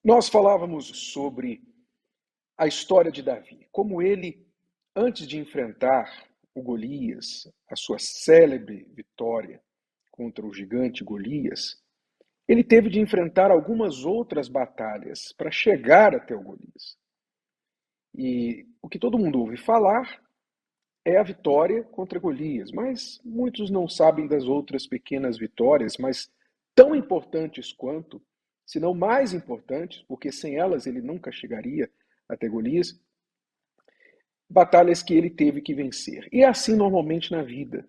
Nós falávamos sobre a história de Davi, como ele, antes de enfrentar o Golias, a sua célebre vitória contra o gigante Golias, ele teve de enfrentar algumas outras batalhas para chegar até o Golias. E o que todo mundo ouve falar é a vitória contra Golias, mas muitos não sabem das outras pequenas vitórias, mas tão importantes quanto, se não mais importantes, porque sem elas ele nunca chegaria até Golias, batalhas que ele teve que vencer. E é assim normalmente na vida.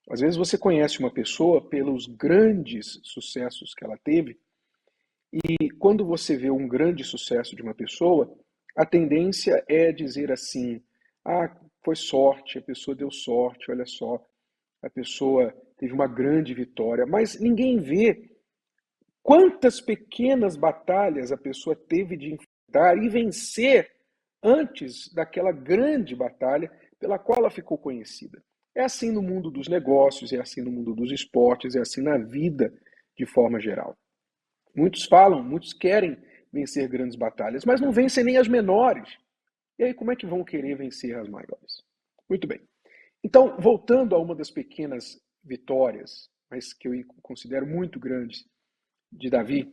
Às vezes você conhece uma pessoa pelos grandes sucessos que ela teve, e quando você vê um grande sucesso de uma pessoa, a tendência é dizer assim: ah, foi sorte, a pessoa deu sorte, olha só, a pessoa teve uma grande vitória. Mas ninguém vê quantas pequenas batalhas a pessoa teve de enfrentar e vencer antes daquela grande batalha pela qual ela ficou conhecida. É assim no mundo dos negócios, é assim no mundo dos esportes, é assim na vida de forma geral. Muitos falam, muitos querem vencer grandes batalhas, mas não vencem nem as menores. E aí, como é que vão querer vencer as maiores? Muito bem. Então, voltando a uma das pequenas vitórias, mas que eu considero muito grandes, de Davi,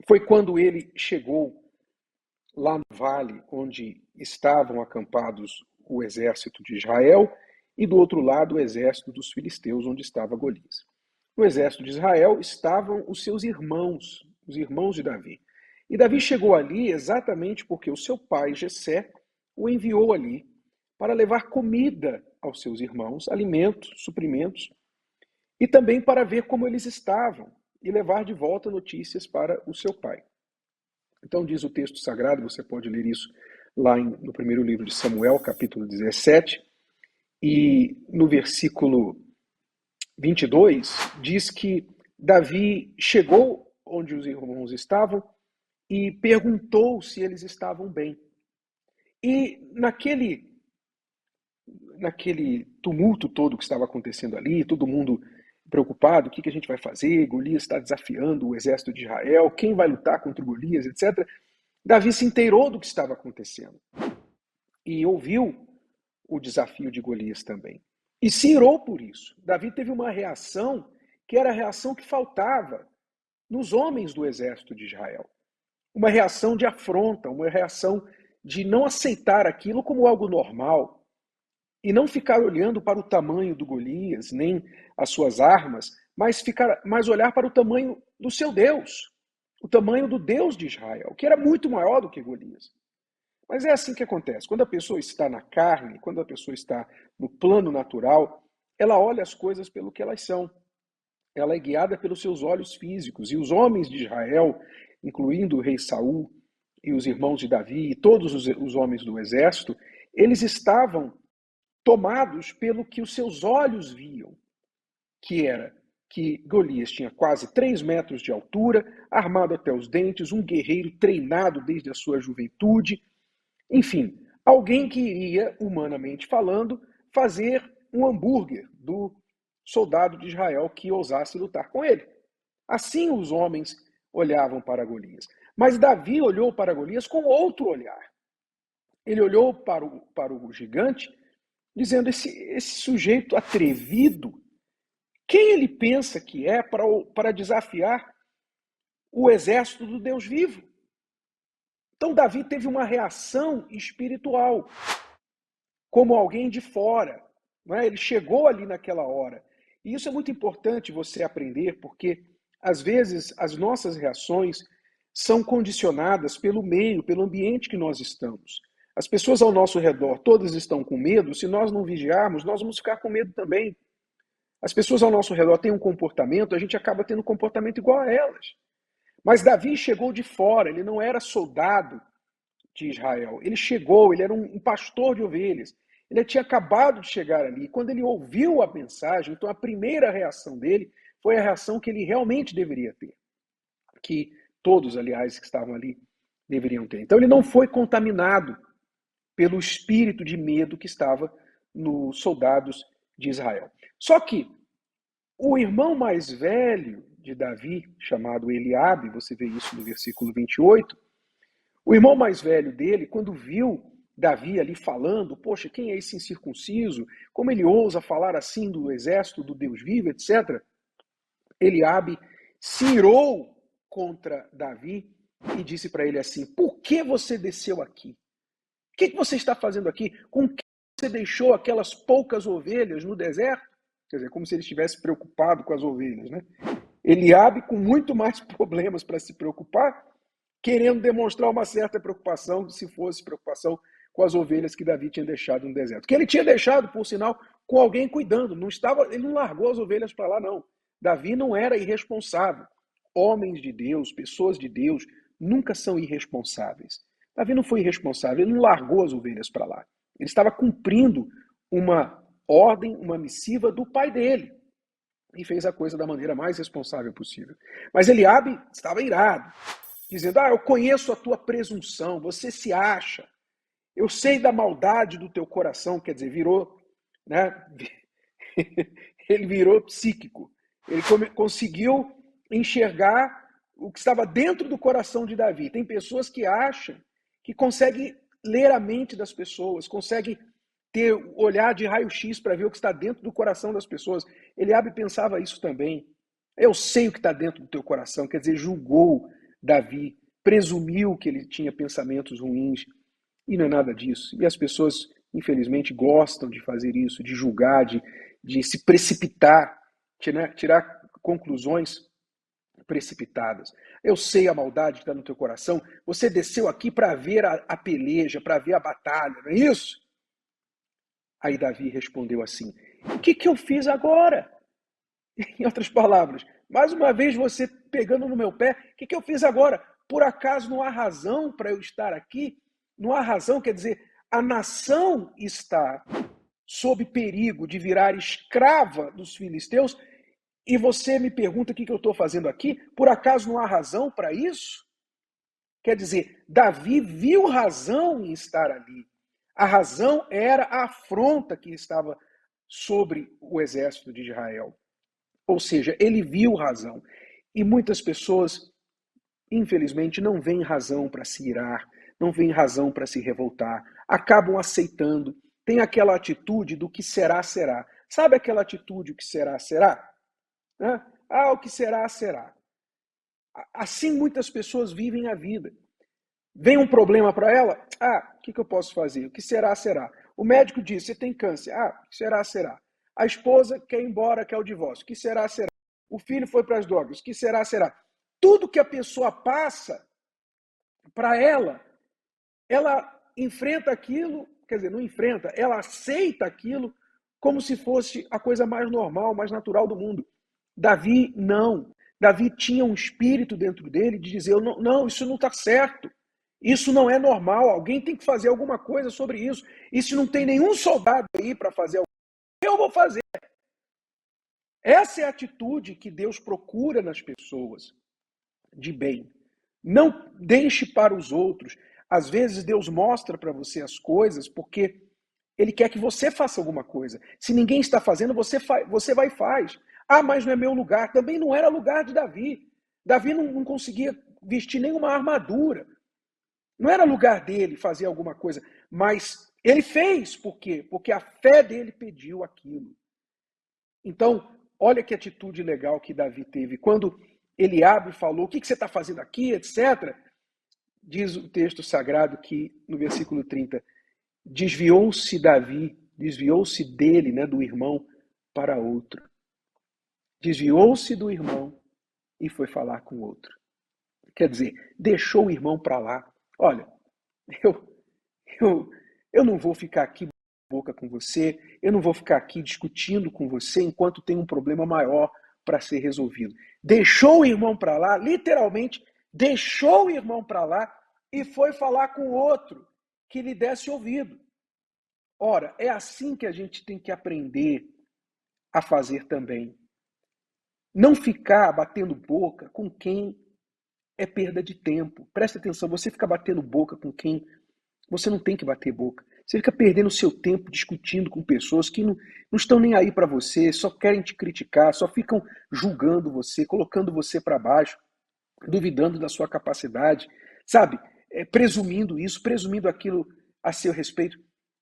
foi quando ele chegou lá no vale onde estavam acampados o exército de Israel e do outro lado o exército dos filisteus, onde estava Golias. No exército de Israel estavam os seus irmãos, os irmãos de Davi. E Davi chegou ali exatamente porque o seu pai, Jessé, o enviou ali para levar comida aos seus irmãos, alimentos, suprimentos, e também para ver como eles estavam e levar de volta notícias para o seu pai. Então diz o texto sagrado, você pode ler isso lá no primeiro livro de Samuel, capítulo 17, e no versículo 22, diz que Davi chegou onde os irmãos estavam e perguntou se eles estavam bem. E naquele tumulto todo que estava acontecendo ali, todo mundo preocupado, o que a gente vai fazer? Golias está desafiando o exército de Israel, quem vai lutar contra o Golias, etc. Davi se inteirou do que estava acontecendo e ouviu o desafio de Golias também. E se irou por isso. Davi teve uma reação que era a reação que faltava nos homens do exército de Israel. Uma reação de afronta, uma reação de não aceitar aquilo como algo normal e não ficar olhando para o tamanho do Golias, nem as suas armas, mas olhar para o tamanho do seu Deus, o tamanho do Deus de Israel, que era muito maior do que Golias. Mas é assim que acontece. Quando a pessoa está na carne, quando a pessoa está no plano natural, ela olha as coisas pelo que elas são. Ela é guiada pelos seus olhos físicos. E os homens de Israel, incluindo o rei Saul e os irmãos de Davi e todos os homens do exército, eles estavam tomados pelo que os seus olhos viam, que era que Golias tinha quase 3 metros de altura, armado até os dentes, um guerreiro treinado desde a sua juventude, enfim, alguém que iria, humanamente falando, fazer um hambúrguer do soldado de Israel que ousasse lutar com ele. Assim os homens olhavam para Golias. Mas Davi olhou para Golias com outro olhar. Ele olhou para o gigante, dizendo: esse sujeito atrevido, quem ele pensa que é para desafiar o exército do Deus vivo? Então Davi teve uma reação espiritual, como alguém de fora. Não é? Ele chegou ali naquela hora. E isso é muito importante você aprender, porque às vezes as nossas reações são condicionadas pelo meio, pelo ambiente que nós estamos. As pessoas ao nosso redor, todas estão com medo. Se nós não vigiarmos, nós vamos ficar com medo também. As pessoas ao nosso redor têm um comportamento, a gente acaba tendo um comportamento igual a elas. Mas Davi chegou de fora, ele não era soldado de Israel. Ele chegou, ele era um pastor de ovelhas. Ele tinha acabado de chegar ali. Quando ele ouviu a mensagem, então a primeira reação dele foi a reação que ele realmente deveria ter. Que todos, aliás, que estavam ali deveriam ter. Então ele não foi contaminado pelo espírito de medo que estava nos soldados de Israel. Só que o irmão mais velho de Davi, chamado Eliabe, você vê isso no versículo 28, o irmão mais velho dele, quando viu Davi ali falando, poxa, quem é esse incircunciso? Como ele ousa falar assim do exército do Deus vivo, etc. Eliabe se irou contra Davi e disse para ele assim, por que você desceu aqui? O que você está fazendo aqui? Com que você deixou aquelas poucas ovelhas no deserto? Quer dizer, como se ele estivesse preocupado com as ovelhas, né? Eliabe com muito mais problemas para se preocupar, querendo demonstrar uma certa preocupação, se fosse preocupação com as ovelhas que Davi tinha deixado no deserto. Que ele tinha deixado, por sinal, com alguém cuidando. Ele não largou as ovelhas para lá, não. Davi não era irresponsável. Homens de Deus, pessoas de Deus, nunca são irresponsáveis. Davi não foi irresponsável, ele não largou as ovelhas para lá. Ele estava cumprindo uma ordem, uma missiva do pai dele. E fez a coisa da maneira mais responsável possível. Mas Eliabe estava irado, dizendo, eu conheço a tua presunção, você se acha, eu sei da maldade do teu coração, quer dizer, virou, né? Ele virou psíquico. Ele conseguiu enxergar o que estava dentro do coração de Davi. Tem pessoas que acham que conseguem ler a mente das pessoas, conseguem ter olhar de raio-x para ver o que está dentro do coração das pessoas. Eliabe pensava isso também. Eu sei o que está dentro do teu coração, quer dizer, julgou Davi, presumiu que ele tinha pensamentos ruins, e não é nada disso. E as pessoas, infelizmente, gostam de fazer isso, de julgar, de se precipitar, tirar conclusões precipitadas. Eu sei a maldade que está no teu coração, você desceu aqui para ver a peleja, para ver a batalha, não é isso? Aí Davi respondeu assim, o que eu fiz agora? Em outras palavras, mais uma vez você pegando no meu pé, o que eu fiz agora? Por acaso não há razão para eu estar aqui? Não há razão, quer dizer, a nação está sob perigo de virar escrava dos filisteus e você me pergunta o que eu estou fazendo aqui? Por acaso não há razão para isso? Quer dizer, Davi viu razão em estar ali. A razão era a afronta que estava sobre o exército de Israel. Ou seja, ele viu razão. E muitas pessoas, infelizmente, não veem razão para se irar, não veem razão para se revoltar, acabam aceitando, tem aquela atitude do que será, será. Sabe aquela atitude, o que será, será? O que será, será. Assim muitas pessoas vivem a vida. Vem um problema para ela? O que eu posso fazer? O que será, será. O médico diz, você tem câncer. O que será, será. A esposa quer ir embora, quer o divórcio. O que será, será. O filho foi para as drogas. O que será, será. Tudo que a pessoa passa para ela enfrenta aquilo, quer dizer, não enfrenta, ela aceita aquilo como se fosse a coisa mais normal, mais natural do mundo. Davi, não. Davi tinha um espírito dentro dele de dizer, não, isso não está certo. Isso não é normal, alguém tem que fazer alguma coisa sobre isso. E se não tem nenhum soldado aí para fazer alguma coisa, eu vou fazer. Essa é a atitude que Deus procura nas pessoas de bem. Não deixe para os outros. Às vezes Deus mostra para você as coisas porque Ele quer que você faça alguma coisa. Se ninguém está fazendo, você vai e faz. Mas não é meu lugar. Também não era lugar de Davi. Davi não conseguia vestir nenhuma armadura. Não era lugar dele fazer alguma coisa, mas ele fez. Por quê? Porque a fé dele pediu aquilo. Então, olha que atitude legal que Davi teve. Quando Eliabe falou, o que você está fazendo aqui, etc., diz o texto sagrado que, no versículo 30, desviou-se dele, né, do irmão, para outro. Desviou-se do irmão e foi falar com outro. Quer dizer, deixou o irmão para lá. Olha, eu não vou ficar aqui boca com você, eu não vou ficar aqui discutindo com você enquanto tem um problema maior para ser resolvido. Deixou o irmão para lá, literalmente, deixou o irmão para lá e foi falar com outro que lhe desse ouvido. Ora, é assim que a gente tem que aprender a fazer também. Não ficar batendo boca com quem é perda de tempo. Presta atenção, você fica batendo boca com quem você não tem que bater boca. Você fica perdendo o seu tempo discutindo com pessoas que não estão nem aí para você, só querem te criticar, só ficam julgando você, colocando você para baixo, duvidando da sua capacidade, sabe? Presumindo isso, presumindo aquilo a seu respeito.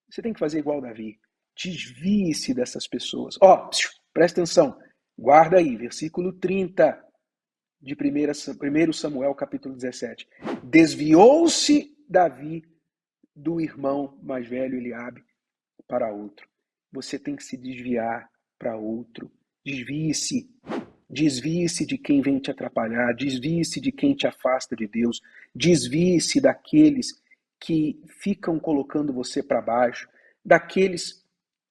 Você tem que fazer igual Davi. Desvie-se dessas pessoas. Ó, presta atenção. Guarda aí, versículo 30 de 1 Samuel, capítulo 17. Desviou-se Davi do irmão mais velho, Eliabe, para outro. Você tem que se desviar para outro. Desvie-se. Desvie-se de quem vem te atrapalhar. Desvie-se de quem te afasta de Deus. Desvie-se daqueles que ficam colocando você para baixo. Daqueles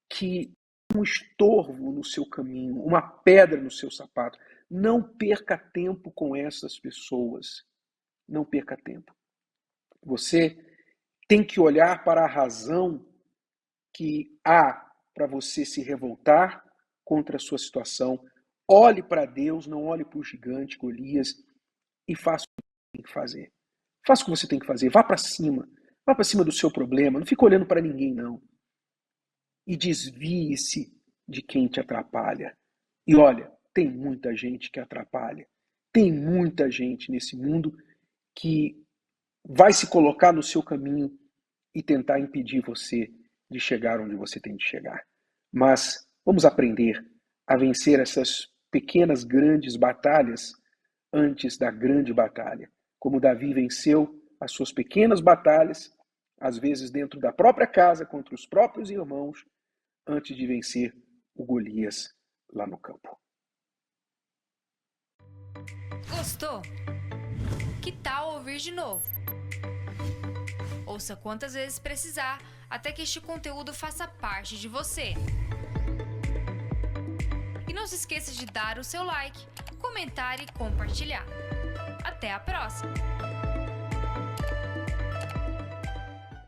que um estorvo no seu caminho, uma pedra no seu sapato. Não perca tempo com essas pessoas. Não perca tempo. Você tem que olhar para a razão que há para você se revoltar contra a sua situação. Olhe para Deus, não olhe para o gigante Golias e faça o que você tem que fazer. Faça o que você tem que fazer. Vá para cima. Vá para cima do seu problema. Não fique olhando para ninguém, não. E desvie-se de quem te atrapalha. E olha, tem muita gente que atrapalha. Tem muita gente nesse mundo que vai se colocar no seu caminho e tentar impedir você de chegar onde você tem de chegar. Mas vamos aprender a vencer essas pequenas, grandes batalhas antes da grande batalha. Como Davi venceu as suas pequenas batalhas, às vezes dentro da própria casa, contra os próprios irmãos, antes de vencer o Golias lá no campo. Gostou? Que tal ouvir de novo? Ouça quantas vezes precisar, até que este conteúdo faça parte de você. E não se esqueça de dar o seu like, comentar e compartilhar. Até a próxima!